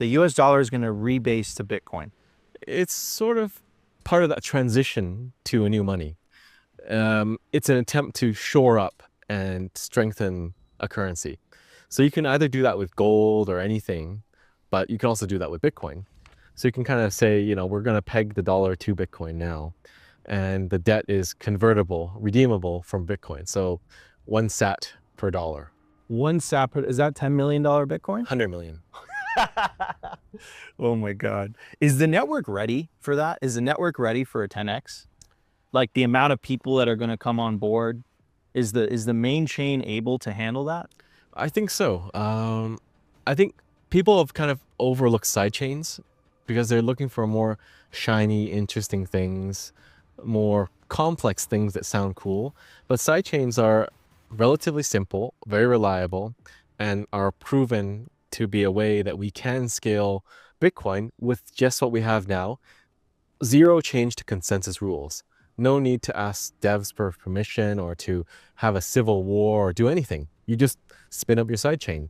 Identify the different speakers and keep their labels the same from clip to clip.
Speaker 1: The US dollar is going to rebase to Bitcoin.
Speaker 2: It's sort of part of that transition to a new money. It's an attempt to shore up and strengthen a currency. So you can either do that with gold or anything, but you can also do that with Bitcoin. So you can kind of say, you know, we're going to peg the dollar to Bitcoin now, and the debt is convertible, redeemable from Bitcoin. So 1 sat per dollar.
Speaker 1: 1 sat per, is that $10 million Bitcoin?
Speaker 2: 100 million.
Speaker 1: Oh my God. Is the network ready for that? Is the network ready for a 10x? Like the amount of people that are going to come on board, is the main chain able to handle that?
Speaker 2: I think so. I think people have kind of overlooked sidechains because they're looking for more shiny, interesting things, more complex things that sound cool. But sidechains are relatively simple, very reliable, and are proven to be a way that we can scale Bitcoin with just what we have now. Zero change to consensus rules. No need to ask devs for permission or to have a civil war or do anything. You just spin up your sidechain.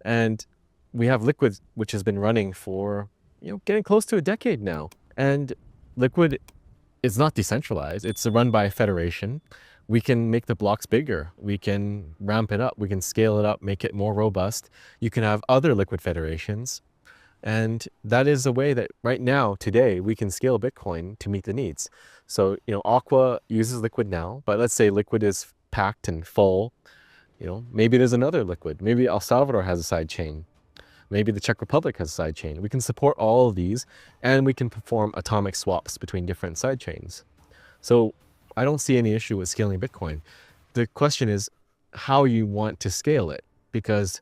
Speaker 2: And we have Liquid, which has been running for, you know, getting close to a decade now. And Liquid is not decentralized. It's run by a federation. We can make the blocks bigger. We can ramp it up. We can scale it up, make it more robust. You can have other Liquid federations. And that is a way that right now, today, we can scale Bitcoin to meet the needs. So, you know, Aqua uses Liquid now, but let's say Liquid is packed and full. You know, maybe there's another Liquid. Maybe El Salvador has a side chain. Maybe the Czech Republic has a side chain. We can support all of these, and we can perform atomic swaps between different side chains. So I don't see any issue with scaling Bitcoin. The question is how you want to scale it, because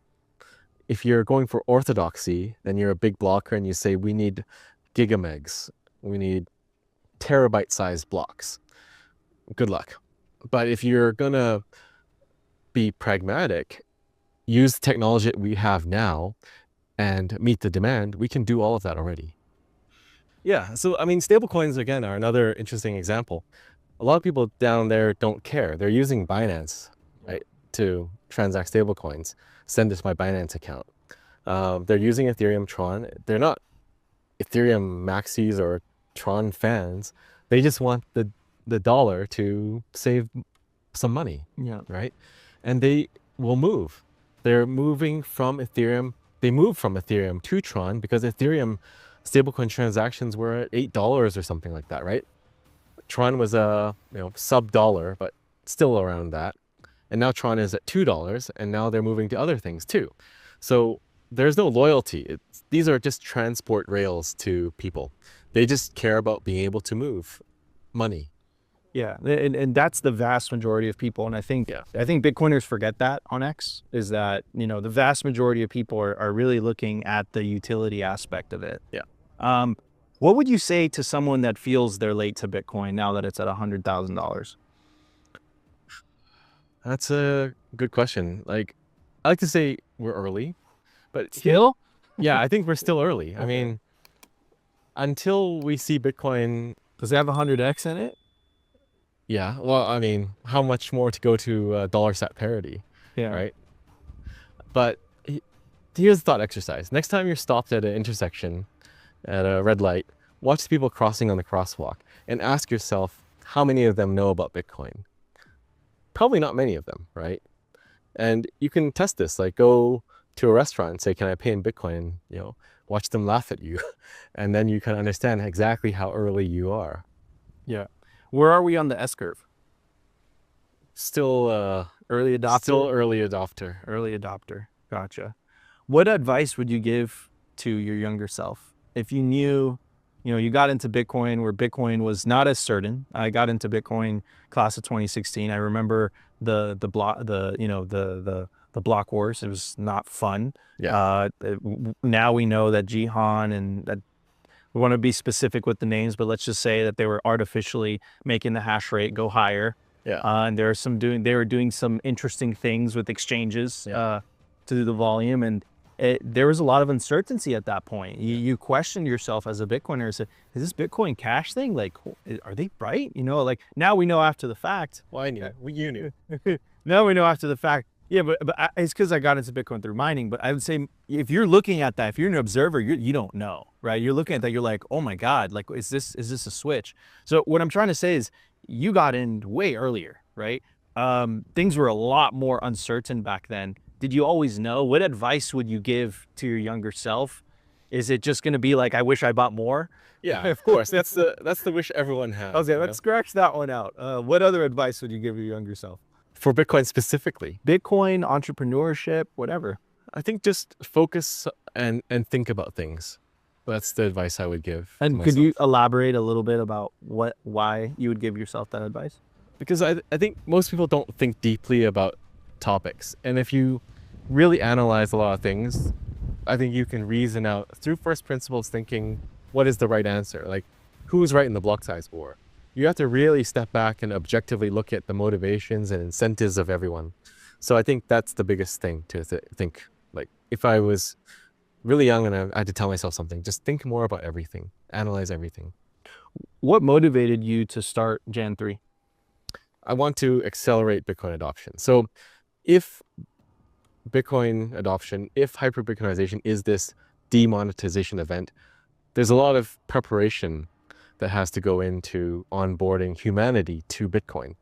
Speaker 2: if you're going for orthodoxy, then you're a big blocker and you say, we need gigamegs, we need terabyte-sized blocks. Good luck. But if you're gonna be pragmatic, use the technology that we have now and meet the demand, we can do all of that already. Yeah, so I mean, stablecoins, again, are another interesting example. A lot of people down there don't care. They're using Binance, right, to transact stablecoins. Send this to my Binance account. They're using Ethereum Tron. They're not Ethereum maxis or Tron fans. They just want the dollar to save some money, right? And they will move. They're moving from Ethereum. They moved from Ethereum to Tron because Ethereum stablecoin transactions were at $8 or something like that, right? Tron was a sub dollar, but still around that. And now Tron is at $2, and now they're moving to other things too. So there's no loyalty. These are just transport rails to people. They just care about being able to move money.
Speaker 1: Yeah, and that's the vast majority of people. And I think Bitcoiners forget that on X, is that, you know, the vast majority of people are really looking at the utility aspect of it.
Speaker 2: Yeah.
Speaker 1: What would you say to someone that feels they're late to Bitcoin now that it's at $100,000?
Speaker 2: That's a good question. Like, I like to say we're early, but
Speaker 1: Still?
Speaker 2: Yeah, I think we're still early. I mean, until we see Bitcoin.
Speaker 1: Does it have 100x in it?
Speaker 2: Yeah. Well, I mean, how much more to go to dollar sat parity?
Speaker 1: Yeah.
Speaker 2: Right. But here's the thought exercise. Next time you're stopped at an intersection, at a red light, watch the people crossing on the crosswalk and ask yourself how many of them know about Bitcoin. Probably not many of them, right? And you can test this, like go to a restaurant and say, can I pay in Bitcoin? You know, watch them laugh at you. And then you can understand exactly how early you are.
Speaker 1: Yeah. Where are we on the S curve?
Speaker 2: Still
Speaker 1: early adopter?
Speaker 2: Still early adopter.
Speaker 1: Early adopter. Gotcha. What advice would you give to your younger self if you knew, you know, you got into Bitcoin where Bitcoin was not as certain? I got into Bitcoin class of 2016. I remember the block wars. It was not fun.
Speaker 2: Yeah.
Speaker 1: Now we know that Jihan and that, we want to be specific with the names, but let's just say that they were artificially making the hash rate go higher.
Speaker 2: Yeah.
Speaker 1: And they were doing some interesting things with exchanges to do the volume, and there was a lot of uncertainty at that point. You questioned yourself as a Bitcoiner. Said, is this Bitcoin Cash thing, like, are they right? You know, like now we know after the fact.
Speaker 2: Well, I knew. You knew.
Speaker 1: Now we know after the fact Yeah, but it's because I got into Bitcoin through mining. But I would say if you're looking at that, if you're an observer, you don't know, right? You're looking at that, you're like, oh my God, like is this a switch? So what I'm trying to say is you got in way earlier, right? Things were a lot more uncertain back then. Did you always know? What advice would you give to your younger self? Is it just going to be like, I wish I bought more?
Speaker 2: Yeah, of course. That's the wish everyone has.
Speaker 1: Okay, let's scratch that one out. What other advice would you give your younger self?
Speaker 2: For Bitcoin specifically,
Speaker 1: Bitcoin, entrepreneurship, whatever.
Speaker 2: I think just focus and think about things. That's the advice I would give to
Speaker 1: And could
Speaker 2: myself.
Speaker 1: you elaborate a little bit about why you would give yourself that advice?
Speaker 2: Because I think most people don't think deeply about topics. And if you really analyze a lot of things, I think you can reason out through first principles thinking, what is the right answer? Like, who's right in the block size war? You have to really step back and objectively look at the motivations and incentives of everyone. So I think that's the biggest thing to think. Like, if I was really young and I had to tell myself something, just think more about everything, analyze everything.
Speaker 1: What motivated you to start Jan 3?
Speaker 2: I want to accelerate Bitcoin adoption. So if Bitcoin adoption, if hyper Bitcoinization is this demonetization event, there's a lot of preparation that has to go into onboarding humanity to Bitcoin.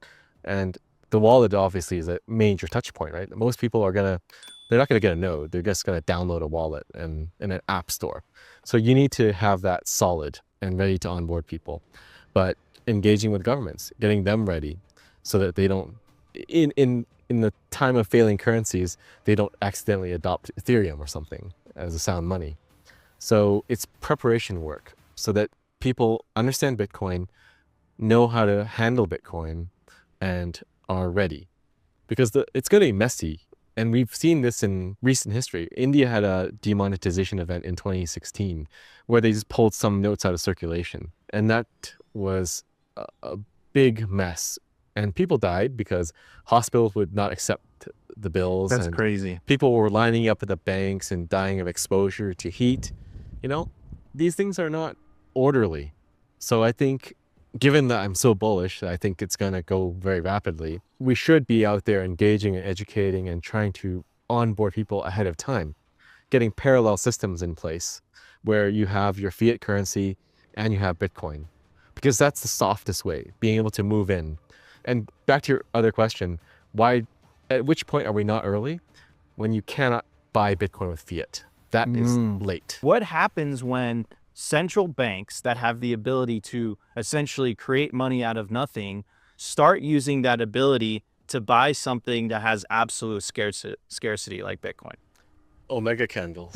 Speaker 2: And the wallet obviously is a major touch point, right? Most people they're not gonna get a node. They're just gonna download a wallet and in an app store. So you need to have that solid and ready to onboard people. But engaging with governments, getting them ready so that they don't, in the time of failing currencies, they don't accidentally adopt Ethereum or something as a sound money. So it's preparation work so that people understand Bitcoin, know how to handle Bitcoin, and are ready. Because it's going to be messy. And we've seen this in recent history. India had a demonetization event in 2016 where they just pulled some notes out of circulation. And that was a big mess. And people died because hospitals would not accept the bills.
Speaker 1: That's
Speaker 2: and
Speaker 1: crazy.
Speaker 2: people were lining up at the banks and dying of exposure to heat. You know, these things are not orderly. So I think, given that I'm so bullish, I think it's going to go very rapidly, we should be out there engaging and educating and trying to onboard people ahead of time, getting parallel systems in place where you have your fiat currency and you have Bitcoin, because that's the softest way, being able to move in. And back to your other question, at which point are we not early? When you cannot buy Bitcoin with fiat. That is late.
Speaker 1: What happens when central banks that have the ability to essentially create money out of nothing start using that ability to buy something that has absolute scarcity like Bitcoin?
Speaker 2: Omega candles.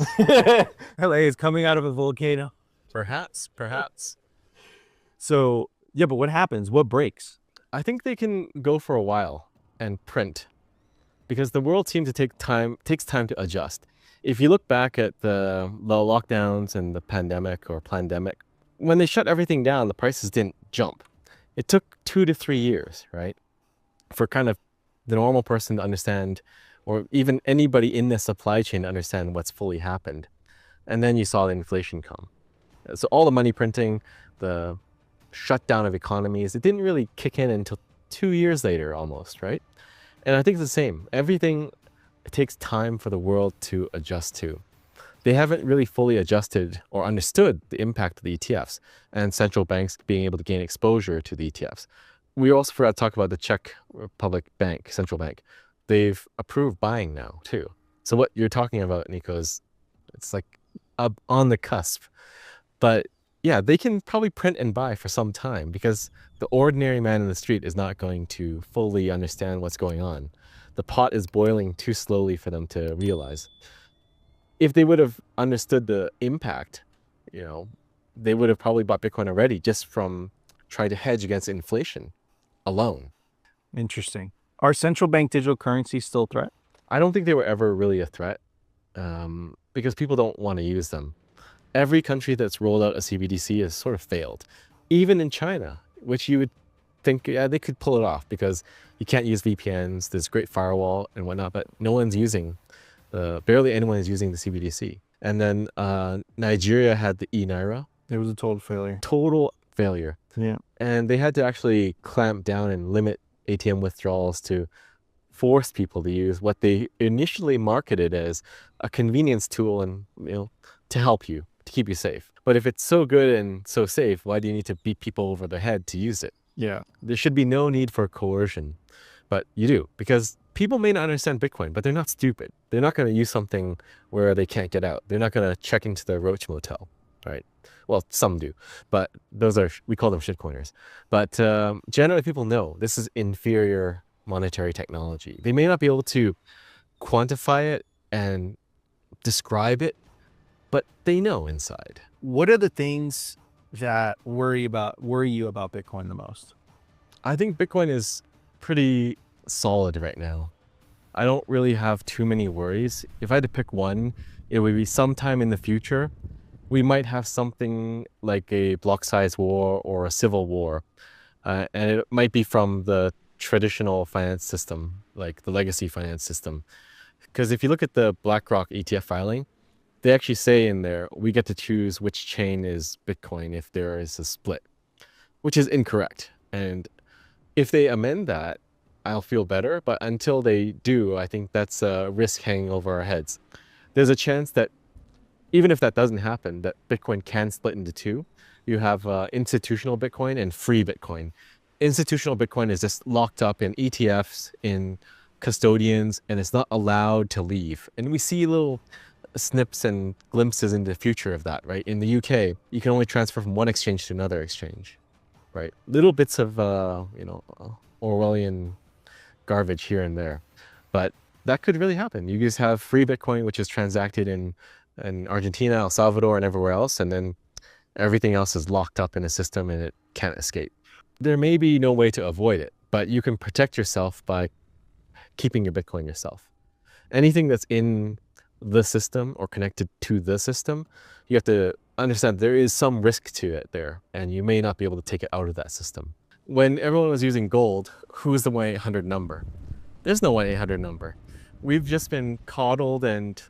Speaker 1: LA is coming out of a volcano.
Speaker 2: Perhaps.
Speaker 1: So, yeah, but what happens? What breaks?
Speaker 2: I think they can go for a while and print, because the world seems to takes time to adjust. If you look back at the lockdowns and the pandemic or plandemic, when they shut everything down, the prices didn't jump. It took 2 to 3 years, right? For kind of the normal person to understand, or even anybody in the supply chain to understand what's fully happened. And then you saw the inflation come. So all the money printing, the shutdown of economies, it didn't really kick in until 2 years later almost, right? And I think it's the same. Everything, it takes time for the world to adjust to. They haven't really fully adjusted or understood the impact of the ETFs and central banks being able to gain exposure to the ETFs. We also forgot to talk about the Czech Republic Bank, central bank. They've approved buying now too. So what you're talking about, Nico, is it's like on the cusp. But yeah, they can probably print and buy for some time, because the ordinary man in the street is not going to fully understand what's going on. The pot is boiling too slowly for them to realize. If they would have understood the impact, they would have probably bought Bitcoin already just from trying to hedge against inflation alone.
Speaker 1: Interesting. Are central bank digital currencies still a threat?
Speaker 2: I don't think they were ever really a threat, because people don't want to use them. Every country that's rolled out a CBDC has sort of failed. Even in China, which you would think, yeah, they could pull it off because you can't use VPNs, there's great firewall and whatnot, but no one's using, barely anyone is using the CBDC. And then Nigeria had the e-Naira.
Speaker 1: It was a total failure.
Speaker 2: Total failure.
Speaker 1: Yeah.
Speaker 2: And they had to actually clamp down and limit ATM withdrawals to force people to use what they initially marketed as a convenience tool and, to help you, to keep you safe. But if it's so good and so safe, why do you need to beat people over the head to use it?
Speaker 1: Yeah.
Speaker 2: There should be no need for coercion, but you do, because people may not understand Bitcoin, but they're not stupid. They're not going to use something where they can't get out. They're not going to check into the Roach Motel, right? Well, some do, but we call them shitcoiners. But generally people know this is inferior monetary technology. They may not be able to quantify it and describe it, but they know inside.
Speaker 1: What are the things that worry you about Bitcoin the most?
Speaker 2: I think Bitcoin is pretty solid right now. I don't really have too many worries. If I had to pick one, it would be sometime in the future, we might have something like a block size war or a civil war. And it might be from the traditional finance system, like the legacy finance system. Because if you look at the BlackRock ETF filing, they actually say in there, we get to choose which chain is Bitcoin if there is a split, which is incorrect. And if they amend that, I'll feel better. But until they do, I think that's a risk hanging over our heads. There's a chance that even if that doesn't happen, that Bitcoin can split into two. You have institutional Bitcoin and free Bitcoin. Institutional Bitcoin is just locked up in ETFs, in custodians, and it's not allowed to leave. And we see little snips and glimpses into the future of that, right? In the UK, you can only transfer from one exchange to another exchange, right? Little bits of, Orwellian garbage here and there. But that could really happen. You just have free Bitcoin, which is transacted in Argentina, El Salvador, and everywhere else, and then everything else is locked up in a system and it can't escape. There may be no way to avoid it, but you can protect yourself by keeping your Bitcoin yourself. Anything that's in the system or connected to the system, you have to understand there is some risk to it there, and you may not be able to take it out of that system. When everyone was using gold, who's the 1-800 number? There's no 1-800 number. We've just been coddled and,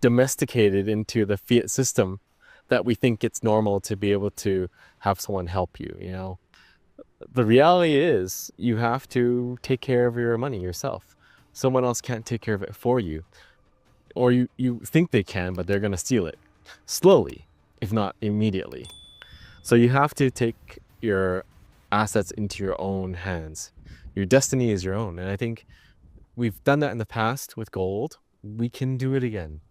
Speaker 2: domesticated into the fiat system that we think it's normal to be able to have someone help you. The reality is you have to take care of your money yourself. Someone else can't take care of it for you. Or you think they can, but they're going to steal it slowly, if not immediately. So you have to take your assets into your own hands. Your destiny is your own. And I think we've done that in the past with gold. We can do it again.